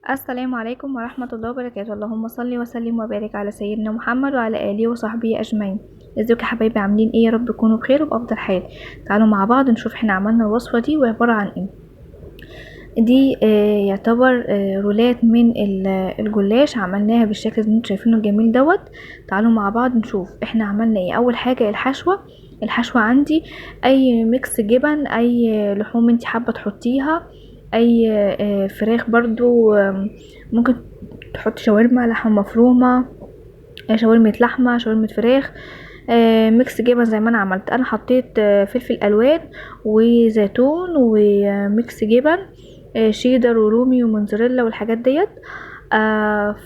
السلام عليكم ورحمة الله وبركاته. اللهم صل وسلم وبارك على سيدنا محمد وعلى آله وصحبه أجمعين. ازيكم يا حبايبي، عاملين ايه؟ يا رب تكونوا بخير وبأفضل حال. تعالوا مع بعض نشوف احنا عملنا الوصفة دي وعبارة عن ايه. دي يعتبر رولات من الجلاش، عملناها بالشكل اللي انتوا شايفينه الجميل دوت. تعالوا مع بعض نشوف احنا عملنا ايه. اول حاجة الحشوة عندي اي ميكس جبن، اي لحوم انت حابة تحطيها، اي فراخ برضو، ممكن تحط شاورما لحمة مفرومة، شاورمة لحمة، شاورمة فراخ، ميكس جبن زي ما انا عملت. انا حطيت فلفل الوان وزيتون وميكس جبن، شيدر ورومي وموتزاريلا والحاجات ديت.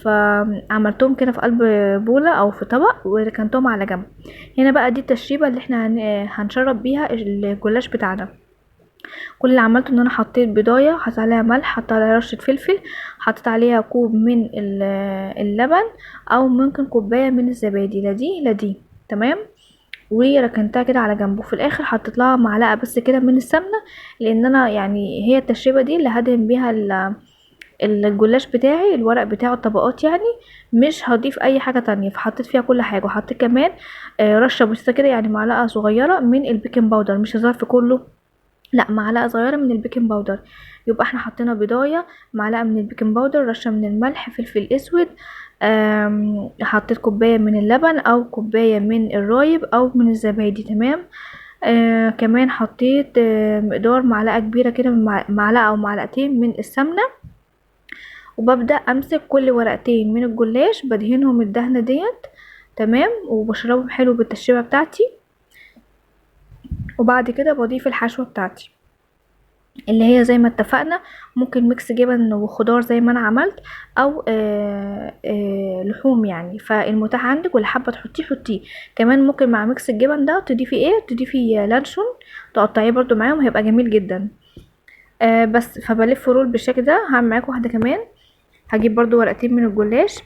فعملتهم كده في قلب بولة او في طبق وركنتهم على جنب. هنا بقى دي التشريبة اللي احنا هنشرب بيها الجلاش بتاعنا. كل اللي عملته ان انا حطيت بيضايه، حطيت عليها ملح، حطيت عليها رشه فلفل، حطيت عليها كوب من اللبن، او ممكن كوبايه من الزبادي، لا دي لا دي. تمام. وركنتها كده على جنب، وفي الاخر حطيت لها معلقه بس كده من السمنه، لان انا يعني هي التشريبه دي اللي هدهن بيها الجلاش بتاعي، الورق بتاعه الطبقات يعني. مش هضيف اي حاجه تانية، فحطيت فيها كل حاجه. وحطيت كمان رشه بسيطه كده، يعني معلقه صغيره من البيكنج باودر، مش الظرف كله، لا معلقه صغيره من البيكنج باودر. يبقى احنا حطينا بيضايه، معلقه من البيكنج باودر، رشه من الملح، فلفل اسود، حطيت كوبايه من اللبن او كوبايه من الرايب او من الزبادي. تمام. كمان حطيت مقدار معلقه كبيره كده من معلقه او معلقتين من السمنه. وببدا امسك كل ورقتين من الجلاش بدهنهم الدهنه ديت. تمام. وبشربهم حلو بالتشريبه بتاعتي. وبعد كده بضيف الحشوه بتاعتي اللي هي زي ما اتفقنا، ممكن ميكس جبن وخضار زي ما انا عملت، او لحوم يعني. فالمتاح عندك، واللي حابه تحطيه حطيه. كمان ممكن مع ميكس الجبن ده تضيفي ايه، تضيفي لانشون، تقطعيه برضو معاهم، هيبقى جميل جدا. بس فبلف رول بالشكل ده. هعمل معاكم واحده كمان. هجيب برضو ورقتين من الجلاش،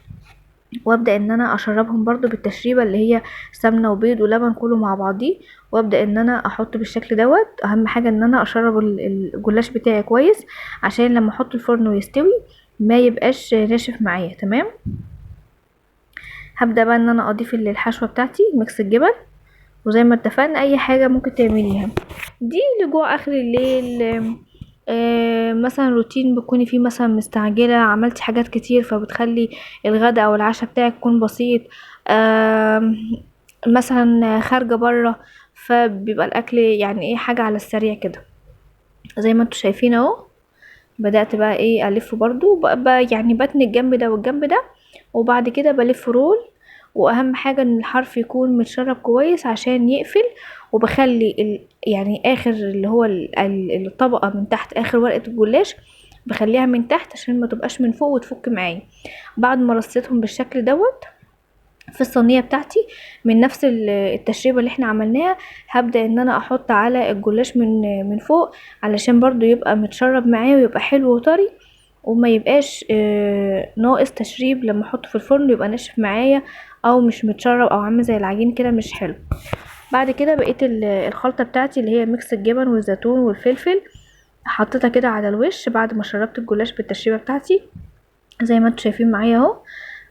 وابدا ان انا اشربهم برضو بالتشريبه اللي هي سمنه وبيض ولبن كله مع بعضيه. وابدا ان انا احط بالشكل دوت. اهم حاجه ان انا اشرب الجلاش بتاعي كويس، عشان لما احط الفرن ويستوي ما يبقاش ناشف معايا. تمام. هبدا بقى ان انا اضيف الحشوه بتاعتي ميكس الجبن، وزي ما اتفقنا اي حاجه ممكن تعمليها. دي لجوع اخر الليل، مثلا روتين بتكوني فيه مثلا مستعجله، عملتي حاجات كتير فبتخلي الغدا او العشاء بتاعك يكون بسيط. مثلا خارجه بره، فبيبقى الاكل يعني ايه، حاجه على السريع كده. زي ما انتوا شايفين اهو. بدأت بقى ايه الف برضو يعني بتني الجنب ده والجنب ده، وبعد كده بلف رول. واهم حاجة ان الحرف يكون متشرب كويس عشان يقفل. وبخلي يعني اخر اللي هو الطبقة من تحت، اخر ورقة الجلاش بخليها من تحت عشان ما تبقاش من فوق وتفك معايا. بعد ما رصيتهم بالشكل دوت في الصينيه بتاعتي من نفس التشريبه اللي احنا عملناها، هبدا ان انا احط على الجلاش من فوق، علشان برضو يبقى متشرب معايا ويبقى حلو وطري، وما يبقاش ناقص تشريب لما احطه في الفرن يبقى ناشف معايا، او مش متشرب او عامل زي العجين كده مش حلو. بعد كده بقيت الخلطه بتاعتي اللي هي ميكس الجبن والزيتون والفلفل، حطيتها كده على الوش بعد ما شربت الجلاش بالتشريبه بتاعتي زي ما انتوا شايفين معايا اهو.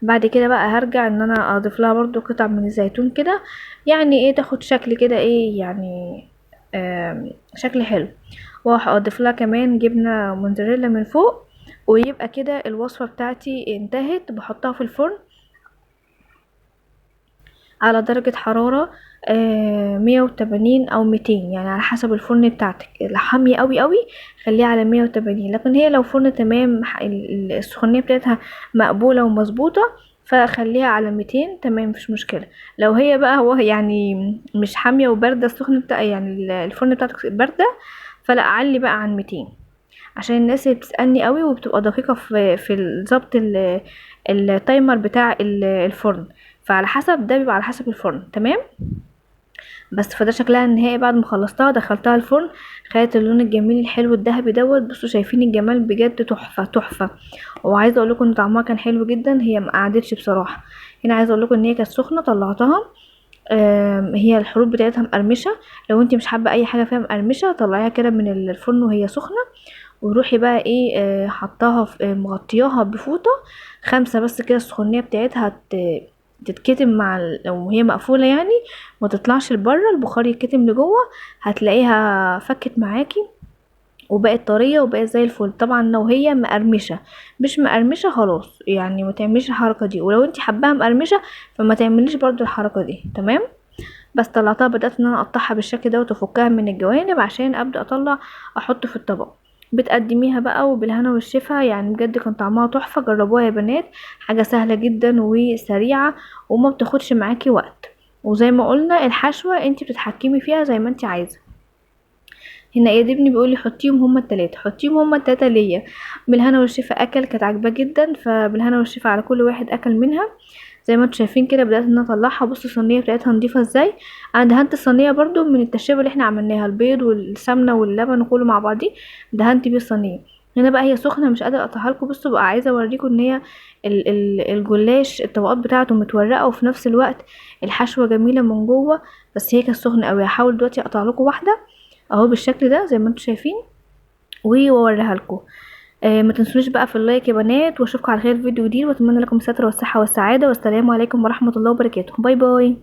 بعد كده بقى هرجع ان انا اضيف لها برضو قطع من الزيتون كده، يعني ايه تاخد شكل كده ايه يعني، شكل حلو. واضيف لها كمان جبنه موتزاريلا من فوق. ويبقى كده الوصفه بتاعتي انتهت. بحطها في الفرن على درجة حرارة 180 او 200، يعني على حسب الفرن بتاعتك. لو حامية قوي قوي خليها على 180، لكن هي لو فرن تمام السخونية بتاعتها مقبولة ومظبوطة فخليها على 200. تمام مفيش مشكلة. لو هي بقى هو يعني مش حامية وباردة، السخن بتاع يعني الفرن بتاعتك باردة، فلا اعلي بقى عن 200، عشان الناس اللي بتسألني قوي وبتبقى دقيقة في ضبط التايمر بتاع الفرن. فعلى حسب ده، بيبقى على حسب الفرن. تمام. بس فده شكلها النهائي بعد ما خلصتها دخلتها الفرن، خدت اللون الجميل الحلو الذهبي دوت. بصوا شايفين الجمال بجد، تحفه تحفه. وعايزه اقول لكم ان طعمها كان حلو جدا، هي ما قعدتش بصراحه. هنا عايزه اقول لكم ان هي كانت سخنه طلعتها. هي الحروف بتاعتها مقرمشه. لو انت مش حابه اي حاجه فيها مقرمشه طلعيها كده من الفرن وهي سخنه، وروحي بقى ايه حطاها في مغطياها بفوطة 5 بس كده، السخونية بتاعتها تتكتم مع لو هي مقفولة يعني ما تطلعش لبره، البخار يتكتم لجوه، هتلاقيها فكت معاكي وبقت طرية وبقت زي الفل. طبعا لو هي مقرمشة، مش مقرمشة خلاص يعني ما تعمليش الحركة دي، ولو انت حباها مقرمشة فما تعمليش برضو الحركة دي. تمام. بس طلعتها، بدأت ان انا اقطعها بالشكل ده وتفكها من الجوانب عشان ابدأ اطلع احط في الطبق. بتقدميها بقى وبالهنا والشفا، يعني بجد كان طعمها تحفة، جربوها يا بنات. حاجة سهلة جدا وسريعة وما بتاخدش معاكي وقت، وزي ما قلنا الحشوة انت بتتحكمي فيها زي ما انت عايزة. هنا ايه ابني بيقول لي حطيهم هما التلاتة، حطيهم هما التلاتة ليا. بالهنا والشفا اكل، كانت عاجباه جدا، فبالهنا والشفا على كل واحد اكل منها. زي ما انتم شايفين كده بدات ان انا اطلعها. بصوا الصينيه بتاعتها نضيفه ازاي. انا دهنت الصينيه برضو من التشابه اللي احنا عملناها، البيض والسمنه واللبن وكله مع بعضيه، دهنت بيه الصينيه. هنا بقى هي سخنه مش قادره اقطعها لكم. بصوا بقى عايزه اوريكم ان هي الجلاش الطبقات بتاعته متورقه وفي نفس الوقت الحشوه جميله من جوه، بس هي كانت سخنه قوي. هحاول دلوقتي اقطع لكم واحده اهو بالشكل ده زي ما انتم شايفين واوريها لكم. ما تنسونيش بقى في اللايك يا بنات، واشوفكم على خير في فيديو جديد، واتمنى لكم الستر والصحه والسعاده، والسلام عليكم ورحمه الله وبركاته. باي باي.